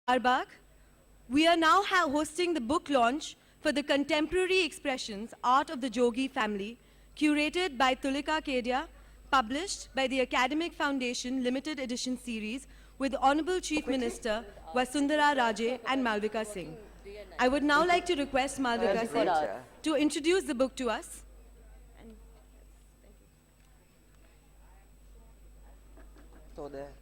Arbag. We are now hosting the book launch for the Contemporary Expressions, Art of the Jogi Family, curated by Tulika Kedia, published by the Academic Foundation Limited Edition Series with Honorable Chief Minister Vasundhara Raje and Malvika Singh. I would now like to request Malvika Singh to introduce the book to us. So there.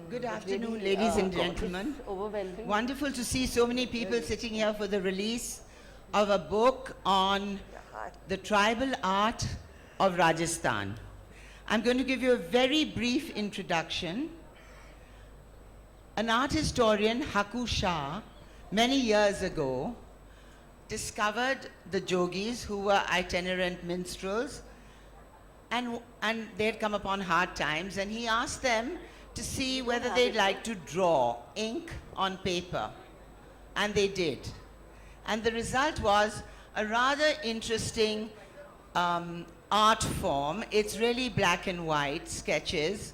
Good afternoon, ladies and gentlemen. Overwhelming. Wonderful to see so many people sitting here for the release of a book on the tribal art of Rajasthan. I'm going to give you a very brief introduction. An art historian, Haku Shah, many years ago, discovered the Jogis, who were itinerant minstrels, and they'd come upon hard times, and he asked them to see whether they'd like to draw ink on paper. And they did. And the result was a rather interesting art form. It's really black and white sketches.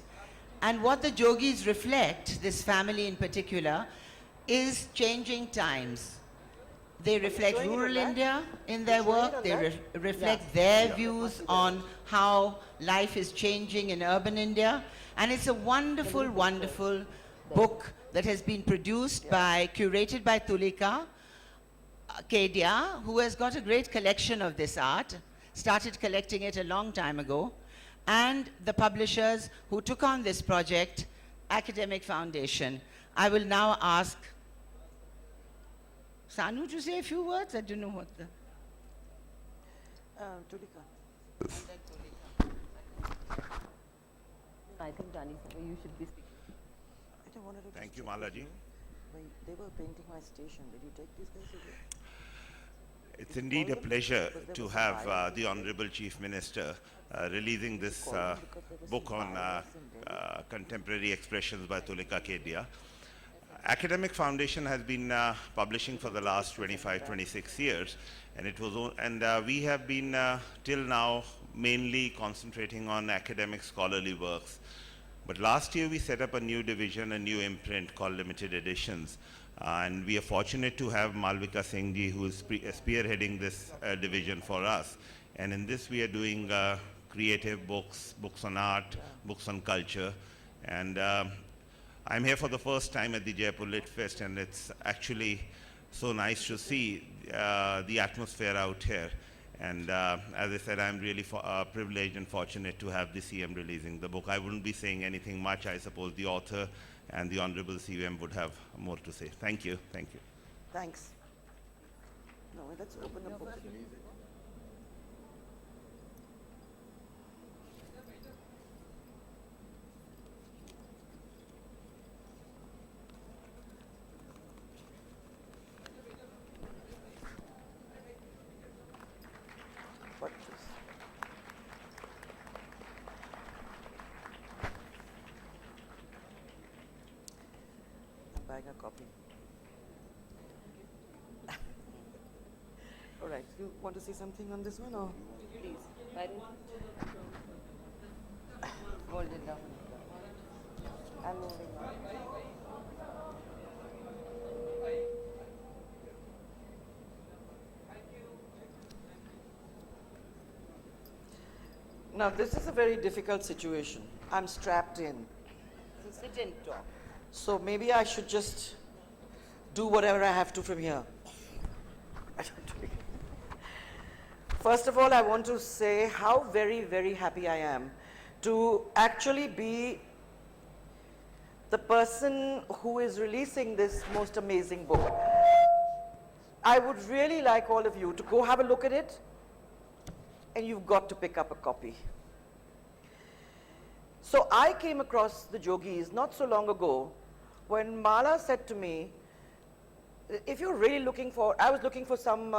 And what the Jogis reflect, this family in particular, is changing times. They reflect rural India in their work. They reflect their views on how life is changing in urban India. And it's a wonderful, wonderful book that has been produced by, curated by Tulika Kedia, who has got a great collection of this art, started collecting it a long time ago, and the publishers who took on this project, Academic Foundation. I will now ask Sanu to say a few words. I don't know what the... Tulika. I think Dani, you should be speaking. I don't want to. Thank you, Malaji. They were painting my station. Did you take these guys away? It's indeed a pleasure to have the Honorable Chief Minister releasing this book on contemporary expressions by Tulika Kedia. Academic Foundation has been publishing for the last 25, 26 years, and we have been till now mainly concentrating on academic scholarly works. But last year we set up a new division, a new imprint called Limited Editions, and we are fortunate to have Malvika Singh ji, who is spearheading this division for us. And in this we are doing creative books, books on art, books on culture, and I'm here for the first time at the Jaipur Lit Fest, and it's actually so nice to see the atmosphere out here. And as I said, I'm really privileged and fortunate to have the CM releasing the book. I wouldn't be saying anything much. I suppose the author and the Honorable CM would have more to say. Thank you. Thank you. Thanks. No, let's open the book. Buying a copy. All right, you want to say something on this one, or please? Why don't you hold it down? I'm moving on. Now, this is a very difficult situation. I'm strapped in. So sit and talk. So maybe I should just do whatever I have to from here. First of all, I want to say how very, very happy I am to actually be the person who is releasing this most amazing book. I would really like all of you to go have a look at it, and you've got to pick up a copy. So I came across the Jogis not so long ago when Mala said to me, if you're really looking for, I was looking for some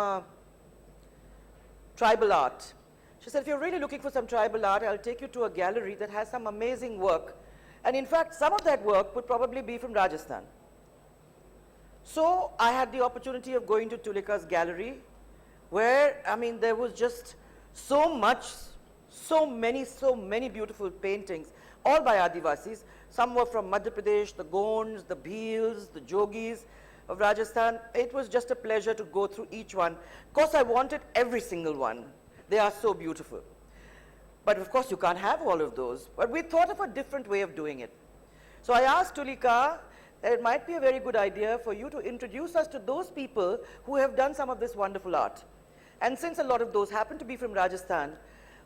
tribal art. She said, if you're really looking for some tribal art, I'll take you to a gallery that has some amazing work. And in fact, some of that work would probably be from Rajasthan. So I had the opportunity of going to Tulika's gallery, where, I mean, there was just so much So many beautiful paintings, all by Adivasis. Some were from Madhya Pradesh, the Gonds, the Bhils, the Jogis of Rajasthan. It was just a pleasure to go through each one. Of course, I wanted every single one. They are so beautiful. But of course, you can't have all of those. But we thought of a different way of doing it. So I asked Tulika that it might be a very good idea for you to introduce us to those people who have done some of this wonderful art. And since a lot of those happen to be from Rajasthan,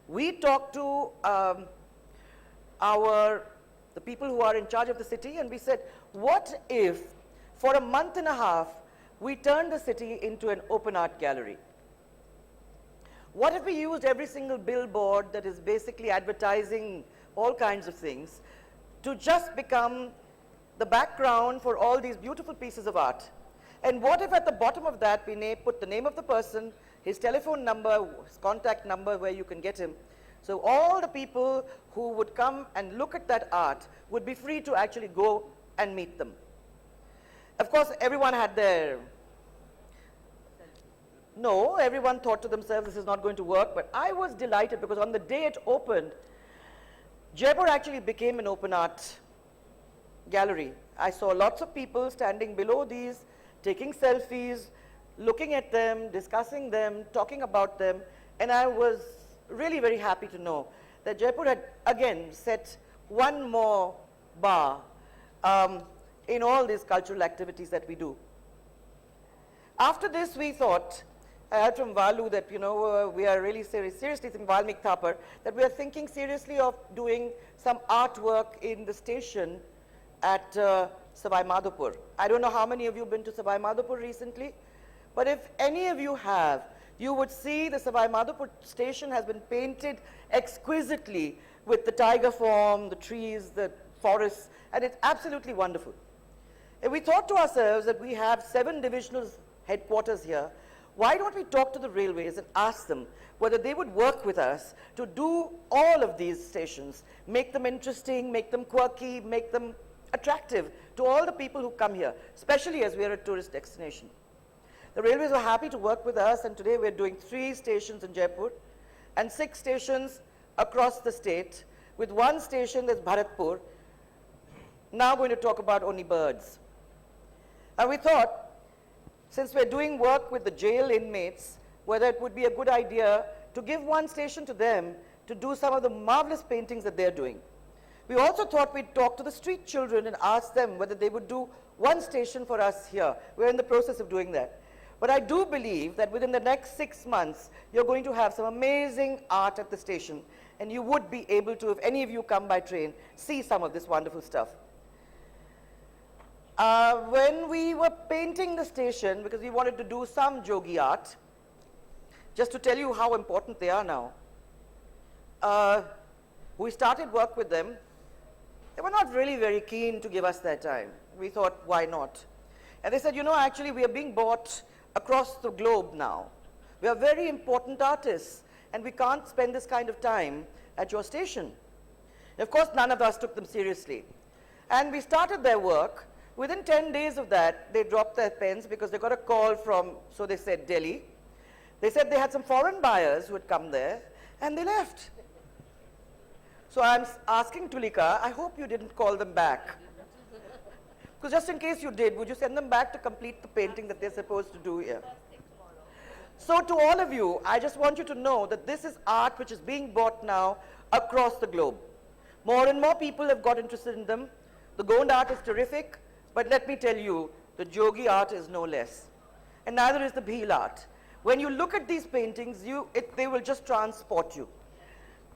we talked to the people who are in charge of the city, and we said, what if for a month and a half we turned the city into an open art gallery? What if we used every single billboard that is basically advertising all kinds of things to just become the background for all these beautiful pieces of art? And what if at the bottom of that we put the name of the person, his telephone number, his contact number where you can get him. So all the people who would come and look at that art would be free to actually go and meet them. Of course, everyone had their... No, everyone thought to themselves, this is not going to work, but I was delighted because on the day it opened, Jaipur actually became an open art gallery. I saw lots of people standing below these, taking selfies, looking at them, discussing them, talking about them, and I was really very happy to know that Jaipur had again set one more bar in all these cultural activities that we do. After this, we thought, I heard from Valu that, we are really seriously thinking, Valmik Thapar, that we are thinking seriously of doing some artwork in the station at Savai Madhopur. I don't know how many of you have been to Savai Madhopur recently, but if any of you have, you would see the Savai Madhopur station has been painted exquisitely with the tiger form, the trees, the forests, and it's absolutely wonderful. And we thought to ourselves that we have 7 divisional headquarters here. Why don't we talk to the railways and ask them whether they would work with us to do all of these stations, make them interesting, make them quirky, make them attractive to all the people who come here, especially as we are a tourist destination. The railways were happy to work with us, and today we're doing 3 stations in Jaipur and 6 stations across the state, with 1 station that's Bharatpur. Now going to talk about only birds. And we thought, since we're doing work with the jail inmates, whether it would be a good idea to give 1 station to them to do some of the marvelous paintings that they're doing. We also thought we'd talk to the street children and ask them whether they would do 1 station for us here. We're in the process of doing that. But I do believe that within the next 6 months, you're going to have some amazing art at the station, and you would be able to, if any of you come by train, see some of this wonderful stuff. When we were painting the station, because we wanted to do some Jogi art, just to tell you how important they are now, we started work with them. They were not really very keen to give us their time. We thought, why not? And they said, actually we are being bought across the globe now. We are very important artists, and we can't spend this kind of time at your station. Of course, none of us took them seriously. And we started their work. Within 10 days of that, they dropped their pens because they got a call from, so they said, Delhi. They said they had some foreign buyers who had come there, and they left. So I'm asking Tulika, I hope you didn't call them back. Because just in case you did, would you send them back to complete the painting that they're supposed to do here? So to all of you, I just want you to know that this is art which is being bought now across the globe. More and more people have got interested in them. The Gond art is terrific, but let me tell you, the Jogi art is no less. And neither is the Bhil art. When you look at these paintings, they will just transport you.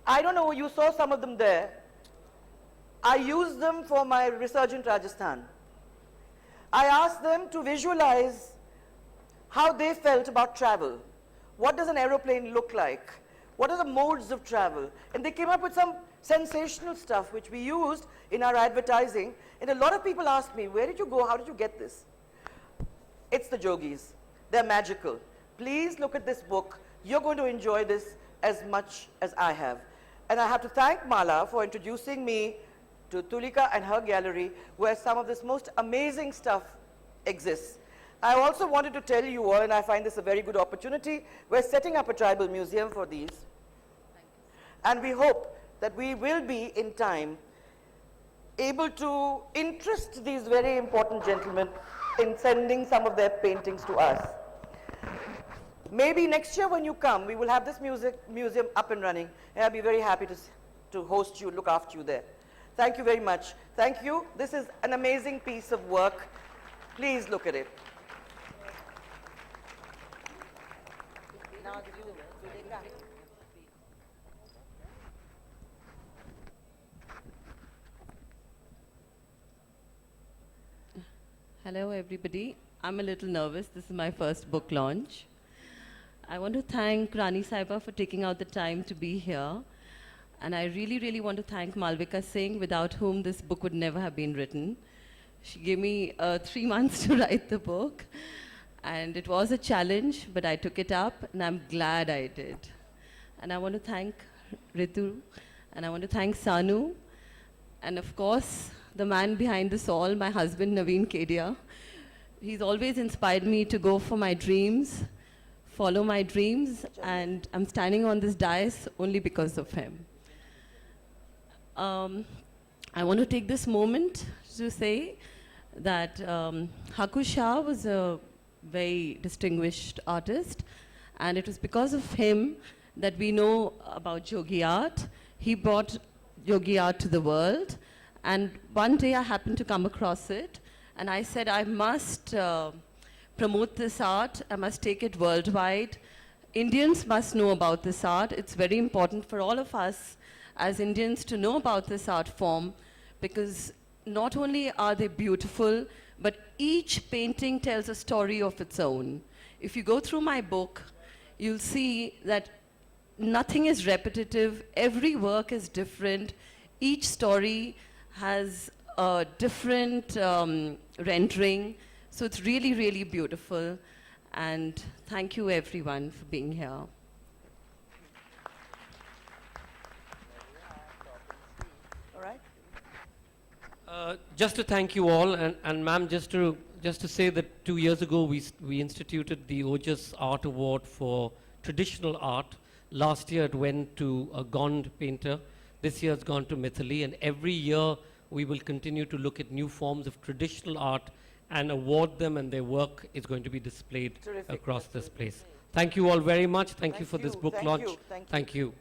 I don't know, you saw some of them there. I used them for my research in Rajasthan. I asked them to visualize how they felt about travel. What does an aeroplane look like? What are the modes of travel? And they came up with some sensational stuff which we used in our advertising. And a lot of people asked me, where did you go? How did you get this? It's the Jogis. They're magical. Please look at this book. You're going to enjoy this as much as I have. And I have to thank Mala for introducing me to Tulika and her gallery, where some of this most amazing stuff exists. I also wanted to tell you all, and I find this a very good opportunity, we're setting up a tribal museum for these. And we hope that we will be in time able to interest these very important gentlemen in sending some of their paintings to us. Maybe next year when you come, we will have this museum up and running, and I'll be very happy to host you, look after you there. Thank you very much. Thank you. This is an amazing piece of work. Please look at it. Hello, everybody. I'm a little nervous. This is my first book launch. I want to thank Rani Saiba for taking out the time to be here. And I really, really want to thank Malvika Singh, without whom this book would never have been written. She gave me 3 months to write the book. And it was a challenge, but I took it up, and I'm glad I did. And I want to thank Ritu, and I want to thank Sanu, and of course, the man behind this all, my husband, Naveen Kedia. He's always inspired me to go for my dreams, follow my dreams, and I'm standing on this dais only because of him. I want to take this moment to say that Haku Shah was a very distinguished artist, and it was because of him that we know about Jogi art. He brought Jogi art to the world, and one day I happened to come across it, and I said, I must promote this art, I must take it worldwide. Indians must know about this art. It's very important for all of us as Indians to know about this art form, because not only are they beautiful, but each painting tells a story of its own. If you go through my book, you'll see that nothing is repetitive, every work is different, each story has a different rendering, so it's really, really beautiful. And thank you everyone for being here. All right? Just to thank you all, and ma'am, just to say that 2 years ago we instituted the Ojas Art Award for traditional art. Last year it went to a Gond painter. This year it's gone to Mithili, and every year we will continue to look at new forms of traditional art and award them, and their work is going to be displayed across this place. Thank you all very much. Thank you for this book launch. Thank you.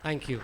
Thank you.